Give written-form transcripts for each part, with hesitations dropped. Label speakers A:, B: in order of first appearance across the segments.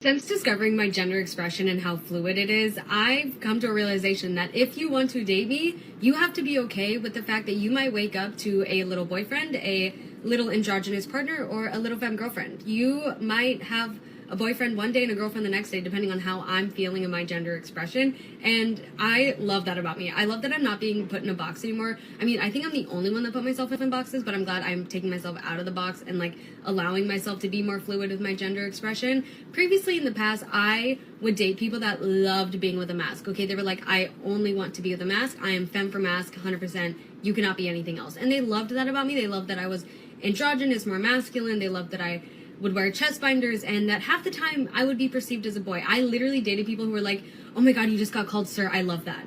A: Since discovering my gender expression and how fluid it is, I've come to a realization that if you want to date me, you have to be okay with the fact that you might wake up to a little boyfriend, a little androgynous partner, or a little femme girlfriend. You might have a boyfriend one day and a girlfriend the next day, depending on how I'm feeling in my gender expression. And I love that about me. I love that I'm not being put in a box anymore. I mean, I think I'm the only one that put myself in boxes, but I'm glad I'm taking myself out of the box and like allowing myself to be more fluid with my gender expression. Previously in the past, I would date people that loved being with a mask. Okay, they were like, I only want to be with a mask. I am femme for mask, 100%. You cannot be anything else. And they loved that about me. They loved that I was androgynous, more masculine. They loved that I would wear chest binders, and that half the time I would be perceived as a boy. I literally dated people who were like, oh my god, you just got called sir, I love that.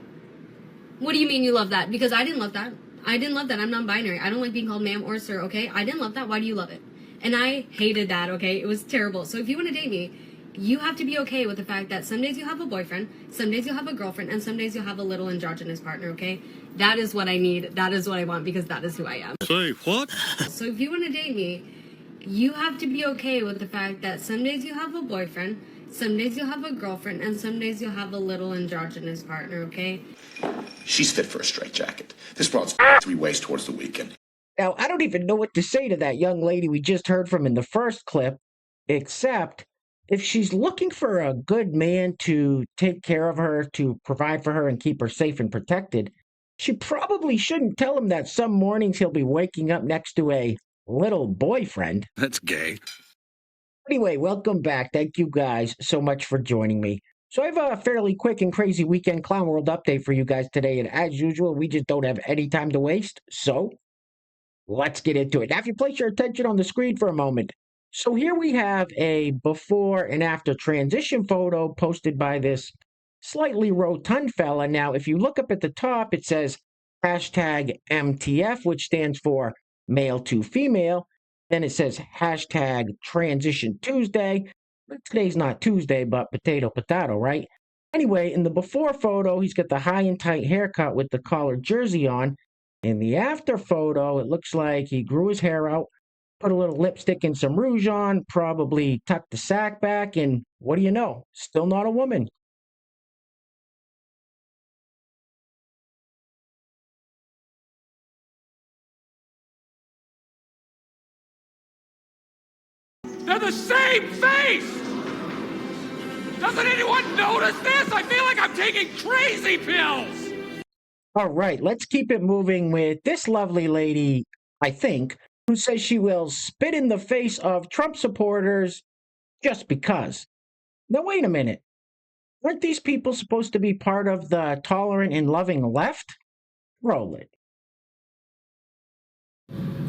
A: What do you mean you love that? Because I didn't love that. I didn't love that. I'm non-binary. I don't like being called ma'am or sir, okay? I didn't love that. Why do you love it? And I hated that, okay? It was terrible. So if you want to date me, you have to be okay with the fact that some days you have a boyfriend, some days you'll have a girlfriend, and some days you'll have a little androgynous partner, okay? That is what I need. That is what I want, because that is who I am.
B: Say what?
A: So if you want to date me, you have to be okay with the fact that some days you have a boyfriend, some days you'll have a girlfriend, and some days you'll have a little androgynous partner, okay?
C: She's fit for a straitjacket. This broad's 3 ways towards the weekend.
D: Now, I don't even know what to say to that young lady we just heard from in the first clip, except if she's looking for a good man to take care of her, to provide for her and keep her safe and protected, she probably shouldn't tell him that some mornings he'll be waking up next to a little boyfriend.
B: That's gay.
D: Anyway, welcome back. Thank you guys so much for joining me. So I have a fairly quick and crazy weekend clown world update for you guys today, and as usual, we just don't have any time to waste, so let's get into it. Now, if you place your attention on the screen for a moment. So here we have a before and after transition photo posted by this slightly rotund fella. Now, if you look up at the top, it says hashtag MTF, which stands for male to female. Then it says hashtag transition Tuesday. Today's not Tuesday, but potato, right? Anyway, in the before photo, he's got the high and tight haircut with the collared jersey on. In the after photo, it looks like he grew his hair out, put a little lipstick and some rouge on, probably tucked the sack back, and what do you know? Still not a woman.
E: They're the same face! Doesn't anyone notice this? I feel like I'm taking crazy pills!
D: All right, let's keep it moving with this lovely lady, I think, who says she will spit in the face of Trump supporters just because. Now, wait a minute. Aren't these people supposed to be part of the tolerant and loving left? Roll it.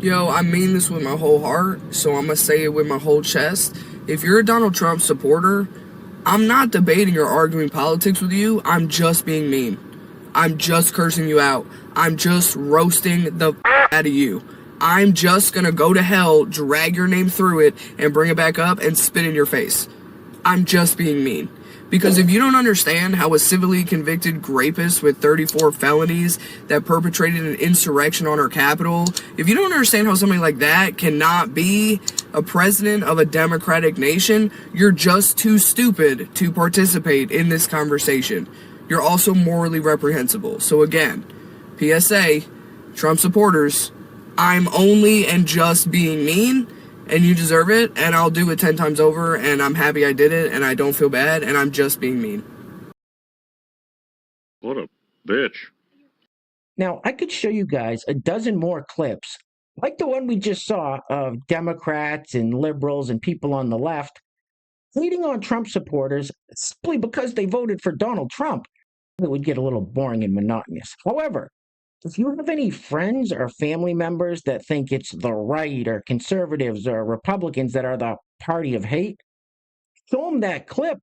F: Yo, I mean this with my whole heart, so I'm gonna say it with my whole chest. If you're a Donald Trump supporter, I'm not debating or arguing politics with you, I'm just being mean. I'm just cursing you out. I'm just roasting the out of you. I'm just gonna go to hell, drag your name through it, and bring it back up and spit in your face. I'm just being mean. Because if you don't understand how a civilly convicted rapist with 34 felonies that perpetrated an insurrection on our capital, if you don't understand how somebody like that cannot be a president of a democratic nation, you're just too stupid to participate in this conversation. You're also morally reprehensible. So again, PSA, Trump supporters, I'm only and just being mean, and you deserve it, and I'll do it 10 times over, and I'm happy I did it, and I don't feel bad, and I'm just being mean.
B: What a bitch.
D: Now, I could show you guys a dozen more clips, like the one we just saw of Democrats and liberals and people on the left hating on Trump supporters simply because they voted for Donald Trump. It would get a little boring and monotonous. However, if you have any friends or family members that think it's the right or conservatives or Republicans that are the party of hate, show them that clip.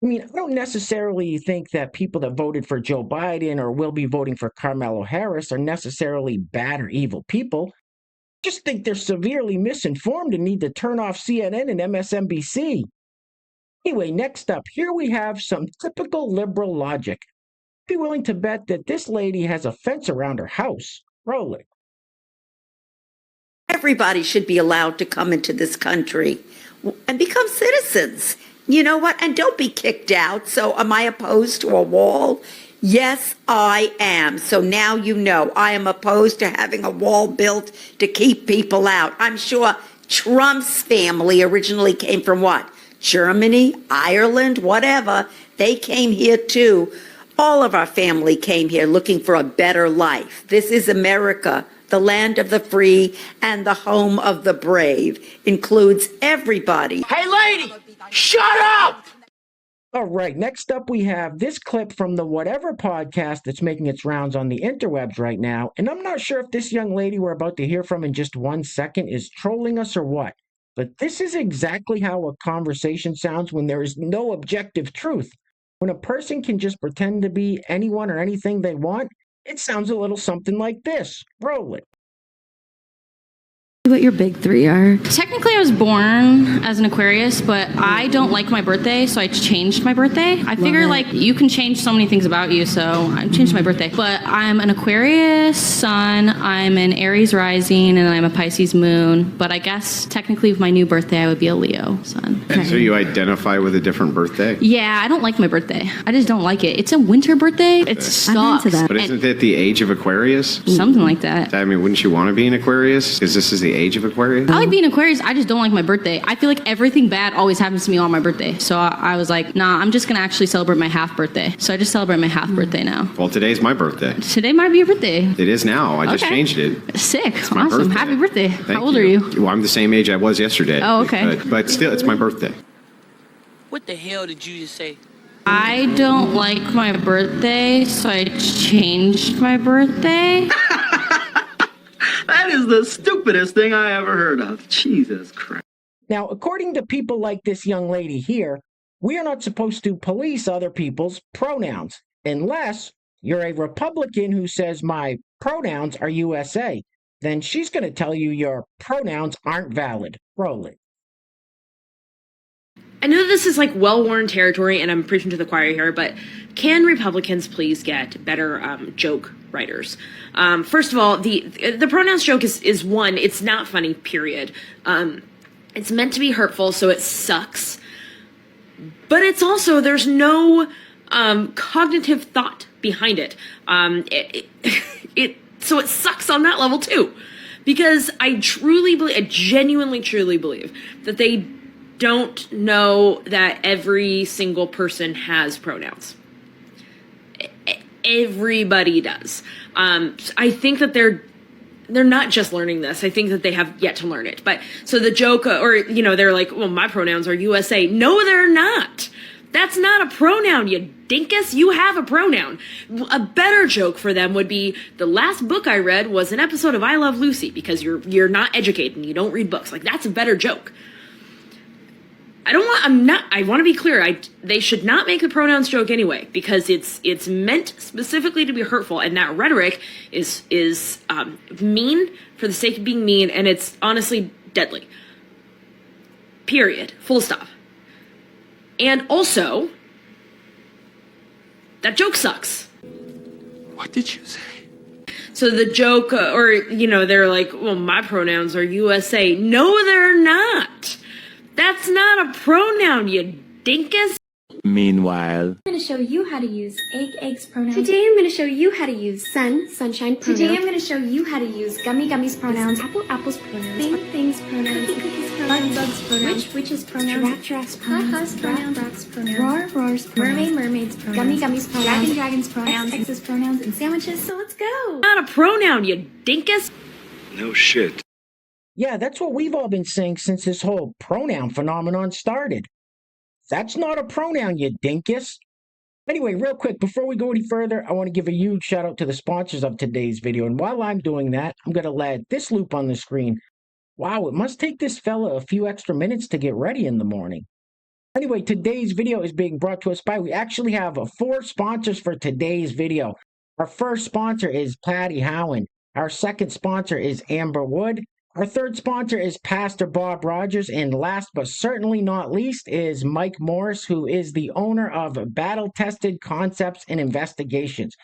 D: I mean, I don't necessarily think that people that voted for Joe Biden or will be voting for Kamala Harris are necessarily bad or evil people. I just think they're severely misinformed and need to turn off CNN and MSNBC. Anyway, next up, here we have some typical liberal logic. Be willing to bet that this lady has a fence around her house. Roll it.
G: Everybody should be allowed to come into this country and become citizens
B: You know what? And don't be kicked out. So am I opposed to a wall? Yes, I am. So now you know I am opposed to having a wall built to keep people out. I'm sure Trump's family originally came from what? Germany, Ireland, whatever. They came here too. All of our family came here looking for a better life. This is America, the land of the free and the home of the brave. Includes everybody.
G: Hey, lady, shut up!
D: All right, next up we have this clip from the Whatever podcast that's making its rounds on the interwebs right now. And I'm not sure if this young lady we're about to hear from in just 1 second is trolling us or what. But this is exactly how a conversation sounds when there is no objective truth. When a person can just pretend to be anyone or anything they want, it sounds a little something like this. Roll it.
H: What your big three are. Technically, I was born as an Aquarius, but I don't like my birthday, so I changed my birthday. I figure, like, you can change so many things about you, so I changed my birthday. But I'm an Aquarius sun, I'm an Aries rising, and I'm a Pisces moon. But I guess, technically, with my new birthday, I would be a Leo sun.
I: And so you identify with a different birthday?
H: Yeah, I don't like my birthday. I just don't like it. It's a winter birthday. It sucks.
I: But isn't it the age of Aquarius?
H: Something like that.
I: I mean, wouldn't you want to be an Aquarius? Because this is the age of Aquarius?
H: I like being Aquarius. I just don't like my birthday. I feel like everything bad always happens to me on my birthday. So I was like, nah, I'm just going to actually celebrate my half birthday. So I just celebrate my half birthday now.
I: Well, today's my birthday.
H: Today might be your birthday.
I: It is now. I just changed it.
H: Sick.
I: It's my
H: Awesome.
I: birthday.
H: Happy birthday.
I: Thank
H: How old are you?
I: Well, I'm the same age I was yesterday.
H: Oh, okay.
I: But still, it's my birthday.
G: What the hell did you just say?
H: I don't like my birthday, so I changed my birthday.
J: That is the stupidest thing I ever heard of. Jesus Christ.
D: Now, according to people like this young lady here, we are not supposed to police other people's pronouns unless you're a Republican who says my pronouns are USA. Then she's going to tell you your pronouns aren't valid. Roll it.
K: I know this is like well-worn territory and I'm preaching to the choir here, but can Republicans please get better joke writers? First of all, the pronouns joke is one, it's not funny, period. It's meant to be hurtful, so it sucks. But it's also, there's no cognitive thought behind it. So it sucks on that level too. Because I genuinely truly believe that they don't know that every single person has pronouns. Everybody does. I think that they're not just learning this. I think that they have yet to learn it. But so the joke, or, you know, they're like, well, my pronouns are USA. No, they're not. That's not a pronoun, you dinkus. You have a pronoun. A better joke for them would be, the last book I read was an episode of I Love Lucy, because you're not educated and you don't read books. Like, that's a better joke. I want to be clear. They should not make a pronouns joke anyway, because it's meant specifically to be hurtful, and that rhetoric is mean for the sake of being mean, and it's honestly deadly. Period. Full stop. And also, that joke sucks.
J: What did you say?
K: So the joke, or, you know, they're like, well, my pronouns are USA. No, they're not. That's not a pronoun, you dinkus.
J: Meanwhile,
L: I'm going to show you how to use eggs pronouns.
M: Today I'm going to show you how to use sunshine pronouns.
L: Today I'm going to show you how to use gummies pronouns.
M: Apples pronouns.
L: Things pronouns.
M: Cookies pronouns.
L: Bugs pronouns.
M: Witches
L: pronouns.
M: Giraffes pronouns.
L: Brats pronouns.
M: Roars pronouns.
L: Mermaids pronouns.
M: Gummies pronouns.
L: Dragons pronouns. X's pronouns. And sandwiches. So let's go.
K: Not a pronoun, you dinkus.
J: no shit.
D: Yeah, that's what we've all been saying since this whole pronoun phenomenon started. That's not a pronoun, you dinkus. Anyway, real quick, before we go any further, I want to give a huge shout out to the sponsors of today's video. And while I'm doing that, I'm going to let this loop on the screen. Wow, it must take this fella a few extra minutes to get ready in the morning. Anyway, today's video is being brought to us by, we actually have 4 sponsors for today's video. Our first sponsor is Patty Howen. Our second sponsor is Amber Wood. Our third sponsor is Pastor Bob Rogers, and last but certainly not least is Mike Morris, who is the owner of Battle Tested Concepts and Investigations.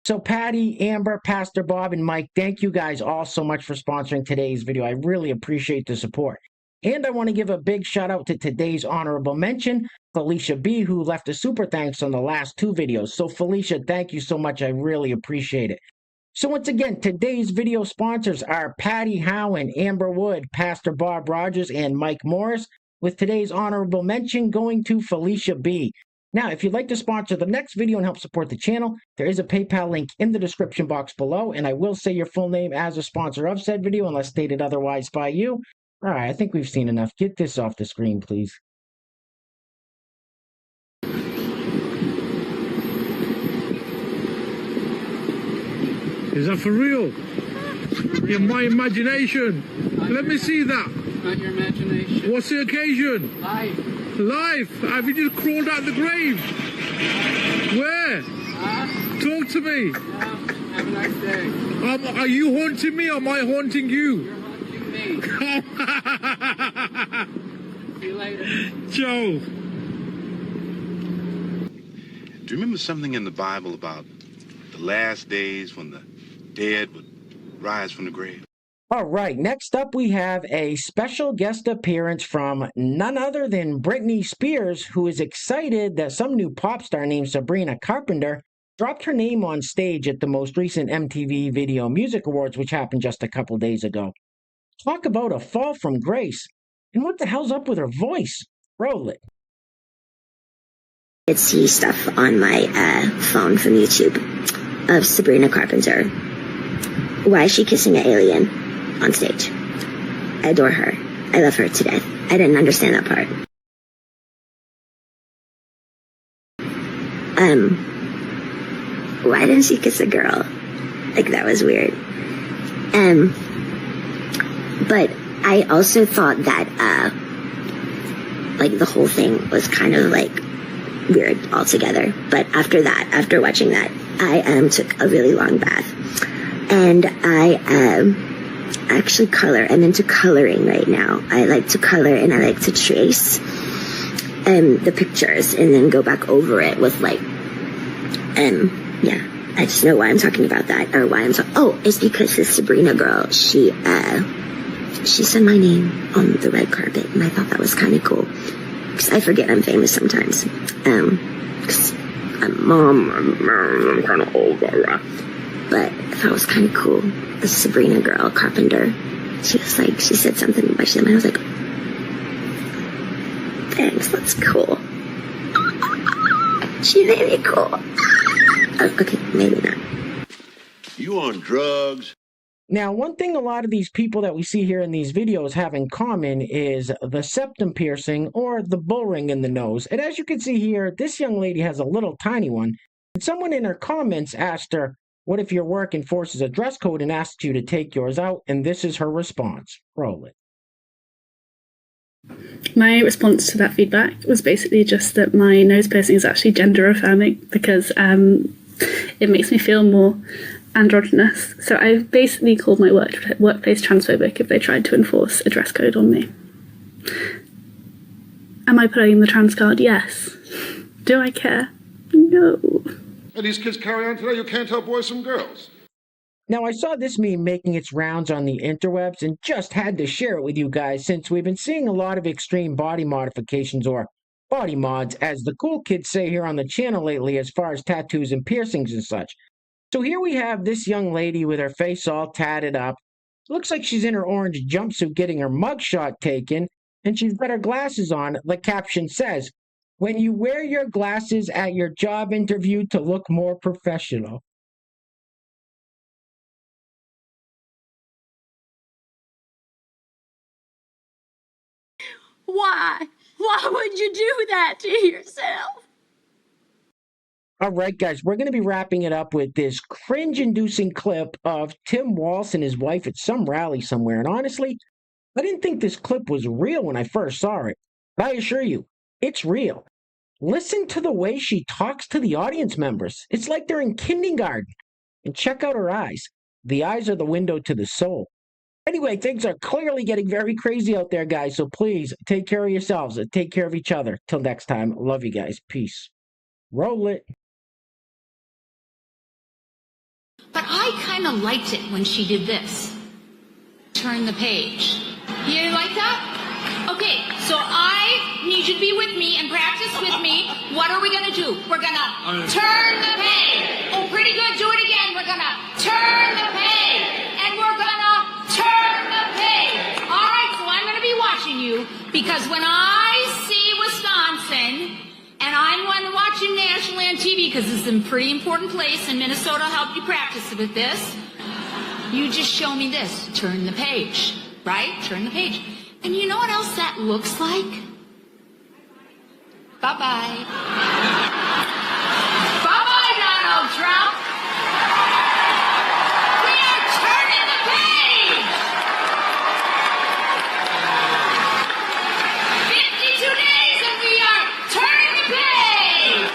D: So Patty, Amber, Pastor Bob, and Mike, thank you guys all so much for sponsoring today's video. I really appreciate the support. And I want to give a big shout out to today's honorable mention, Felicia B, who left a super thanks on the last 2 videos. So Felicia, thank you so much. I really appreciate it. So once again, today's video sponsors are Patty Howen, Amber Wood, Pastor Bob Rogers, and Mike Morris, with today's honorable mention going to Felicia B. Now, if you'd like to sponsor the next video and help support the channel, there is a PayPal link in the description box below, and I will say your full name as a sponsor of said video unless stated otherwise by you. All right, I think we've seen enough. Get this off the screen, please.
N: Is that for real? In my imagination. Let me see that.
O: Not your imagination.
N: What's the occasion?
O: Life.
N: Life? Have you just crawled out of the grave? Where? Talk to me.
O: Have a nice day.
N: Are you haunting me or am I haunting you?
O: You're haunting me. See you later.
N: Joe.
P: Do you remember something in the Bible about the last days when the dead would rise from the grave?
D: All right, next up we have a special guest appearance from none other than Britney Spears, who is excited that some new pop star named Sabrina Carpenter dropped her name on stage at the most recent MTV Video Music Awards, which happened just a couple days ago. Talk about a fall from grace. And what the hell's up with her voice? Roll it.
Q: I see stuff on my phone from YouTube of Sabrina Carpenter. Why is she kissing an alien on stage? I adore her. I love her to death. I didn't understand that part. Why didn't she kiss a girl? Like, that was weird. But I also thought that, like, the whole thing was kind of, like, weird altogether. But after that, after watching that, I took a really long bath. And I actually color. I'm into coloring right now. I like to color and I like to trace the pictures and then go back over it with, like, yeah. I just know why I'm talking about that, or why I'm talking. Oh, it's because this Sabrina girl, she said my name on the red carpet, and I thought that was kind of cool. Because I forget I'm famous sometimes. Because I'm kind of old, but I thought it was kind of cool. The Sabrina girl, Carpenter, she was like, she said something about them, and I was like, thanks, that's cool. She made me cool. Okay, maybe not.
P: You on drugs?
D: Now, one thing a lot of these people that we see here in these videos have in common is the septum piercing or the bull ring in the nose. And as you can see here, this young lady has a little tiny one. And someone in her comments asked her, what if your work enforces a dress code and asks you to take yours out? And this is her response. Roll it.
R: My response to that feedback was basically just that my nose piercing is actually gender affirming because it makes me feel more androgynous. So I've basically called my workplace transphobic if they tried to enforce a dress code on me. Am I playing the trans card? Yes. Do I care? No.
S: And these kids carry on today, you can't tell boys from girls.
D: Now, I saw this meme making its rounds on the interwebs and just had to share it with you guys since we've been seeing a lot of extreme body modifications, or body mods, as the cool kids say here on the channel lately, as far as tattoos and piercings and such. So here we have this young lady with her face all tatted up. Looks like she's in her orange jumpsuit getting her mugshot taken, and she's got her glasses on. The caption says, "When you wear your glasses at your job interview to look more professional."
T: Why? Why would you do that to yourself?
D: All right, guys, we're going to be wrapping it up with this cringe-inducing clip of Tim Walz and his wife at some rally somewhere. And honestly, I didn't think this clip was real when I first saw it. But I assure you, it's real. Listen to the way she talks to the audience members. It's like they're in kindergarten. And check out her eyes. The eyes are the window to the soul. Anyway, things are clearly getting very crazy out there, guys. So please, take care of yourselves and take care of each other. Till next time, love you guys. Peace. Roll it.
U: But I kind of liked it when she did this. Turn the page. You like that? Okay, so I need you to be with me and practice with me. What are we gonna do? We're gonna turn the page. Oh, pretty good. Do it again. We're gonna turn the page. And we're gonna turn the page. All right, so I'm gonna be watching you because when I see Wisconsin, and I'm one watching nationally on TV because this is a pretty important place, and Minnesota helped you practice with this. You just show me this. Turn the page, right? Turn the page. And you know what else that looks like? Bye-bye. Bye-bye, Donald Trump. We are turning the page. 52 days and we are turning the page.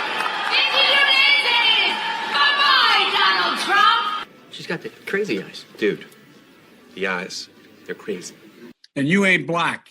U: 52 days and it is bye-bye, Donald Trump.
A: She's got the crazy eyes.
V: Dude, the eyes, they're crazy.
W: And you ain't black.